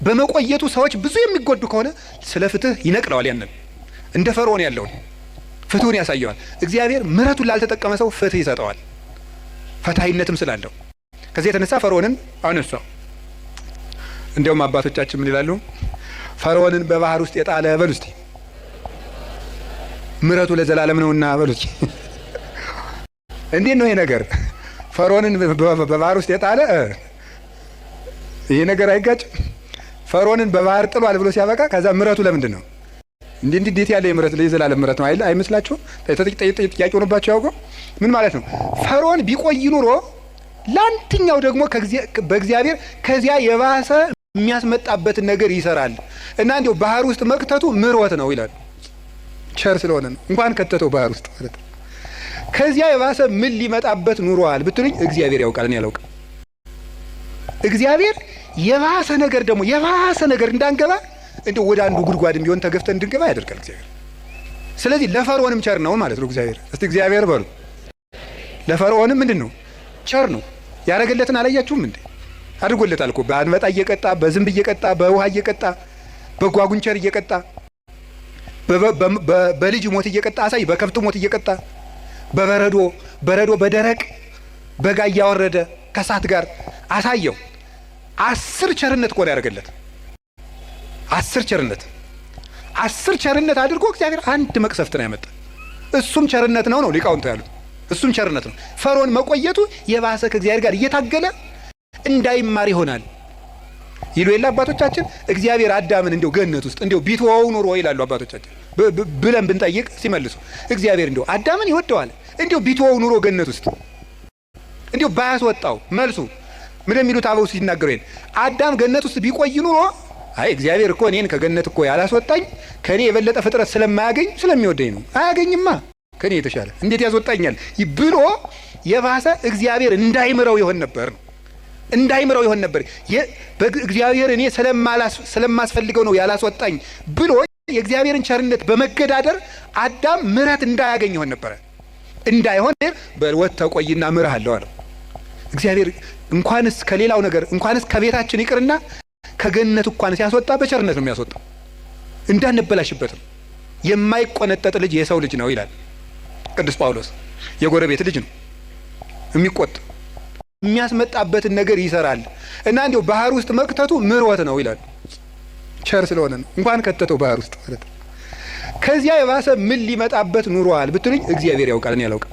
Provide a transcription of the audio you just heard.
በመቆየቱ ሰዎች ብዙ የሚጎዱ ከሆነ ስለ ፍትህ ይነቅለዋል። ያንን እንደ ፈርዖን ያለውን ፍትሁን ያሳየዋል። እግዚአብሔር ምሕረቱን ላልተጠቀመ ሰው ፍትህ ይሰጠዋል፣ ፈታሂነትም ስላለው። ከዚህ የተነሳ ፈርዖንን አነሳው። እንዲያውም አባቶቻችን ምን ይላሉ? ፈርዖንን በባህር ውስጥ የጣለ በሉ እስቲ ምሕረቱ ለዘላለም ነውና በሉ እስቲ። እንዴት ነው ይሄ ነገር? ፈርዖንን በባህር ውስጥ የጣለ ይሄ ነገር አይጋጭም? ፈርዖንን በባህር ጥሏል ብሎ ሲያበቃ ከዛ ምሕረቱ ለምንድን ነው? እንዴት ያለ የምሕረት ለዘላለም ምሕረት ነው አይመስላችሁም? ጥያቄ ሆኖባችሁ ያውቁ? ምን ማለት ነው? ፈርዖን ቢቆይ ኑሮ ለአንደኛው ደግሞ በእግዚአብሔር ከዚያ የባሰ የሚያስመጣበትን ነገር ይሰራል እና እንዲያው ባህር ውስጥ መክተቱ ምሕረት ነው ይላል። ቸር ስለሆነ ነው እንኳን ከተተው ባህር ውስጥ ማለት ነው። ከዚያ የባሰ ምን ሊመጣበት ኑሯል ብትሉኝ እግዚአብሔር ያውቃል፣ እኔ አላውቅም። እግዚአብሔር የባሰ ነገር እንዳንገባ እንደው ወደ አንዱ ጉድጓድም ቢሆን ተገፍተን እንድንገባ ያደርጋል እግዚአብሔር። ስለዚህ ለፈርዖንም ቸር ነው ማለት ነው እግዚአብሔር። እስቲ እግዚአብሔር በሉ። ለፈርዖንም ምንድን ነው? ቸር ነው። ያደረገለትን አላያችሁም እንዴ? አድርጎለታል እኮ በአንበጣ እየቀጣ፣ በዝንብ እየቀጣ፣ በውሃ እየቀጣ፣ በጓጉንቸር እየቀጣ፣ በልጅ ሞት እየቀጣ አሳይ፣ በከብት ሞት እየቀጣ፣ በረዶ በደረቅ በጋ እያወረደ ከሳት ጋር አሳየው። 10 ቸርነት እኮ ነው ያደረገለት። 10 ቸርነት አድርጎ እግዚአብሔር አንድ መቅሰፍት ነው ያመጣ። እሱም ቸርነት ነው ሊቃውንቱ ያሉት። እሱም ቸርነት ነው። ፈርዖን መቆየቱ የባሰ ከእግዚአብሔር ጋር እየታገለ እንዳይማር ይሆናል ይሉ የለ አባቶቻችን። እግዚአብሔር አዳምን እንደው ገነት ውስጥ እንደው ቢተወው ኑሮ ይላሉ አባቶቻችን ብለን ብንጠይቅ ሲመልሱ እግዚአብሔር እንደው አዳምን ይወደዋል እንደው ቢተወው ኑሮ ገነት ውስጥ እንደው ባያስወጣው። መልሱ ምን የሚሉት አበው ሲናገሩ ይሄን አዳም ገነት ውስጥ ቢቆይ ኑሮ አይ እግዚአብሔር እኮ እኔን ከገነት እኮ ያላስወጣኝ ከኔ የበለጠ ፍጥረት ስለማያገኝ ስለሚወደኝ ነው። አያገኝማ ከኔ የተሻለ እንዴት ያስወጣኛል ብሎ የባሰ እግዚአብሔር እንዳይምረው ይሆን ነበር ነው እንዳይምረው ይሆን ነበር። እግዚአብሔር እኔ ስለማስፈልገው ነው ያላስወጣኝ ብሎ የእግዚአብሔርን ቸርነት በመገዳደር አዳም ምሕረት እንዳያገኝ ይሆን ነበር። እንዳይሆን በወጥ ተቆይና ምርሃለሁ አለው እግዚአብሔር። እንኳንስ ከሌላው ነገር እንኳንስ ከቤታችን ይቅርና ከገነት እንኳን ሲያስወጣ በቸርነት ነው የሚያስወጣው፣ እንዳንበላሽበት ነው። የማይቆነጠጥ ልጅ የሰው ልጅ ነው ይላል ቅዱስ ጳውሎስ። የጎረቤት ልጅ ነው የሚቆጥ የሚያስመጣበትን ነገር ይሰራል እና እንዲያው ባህር ውስጥ መክተቱ ምሕረት ነው ይላል። ቸር ስለሆነ ነው እንኳን ከተተው ባህር ውስጥ ማለት ነው። ከዚያ የባሰ ምን ሊመጣበት ኑሯል ብትሉኝ እግዚአብሔር ያውቃል፣ እኔ አላውቅም።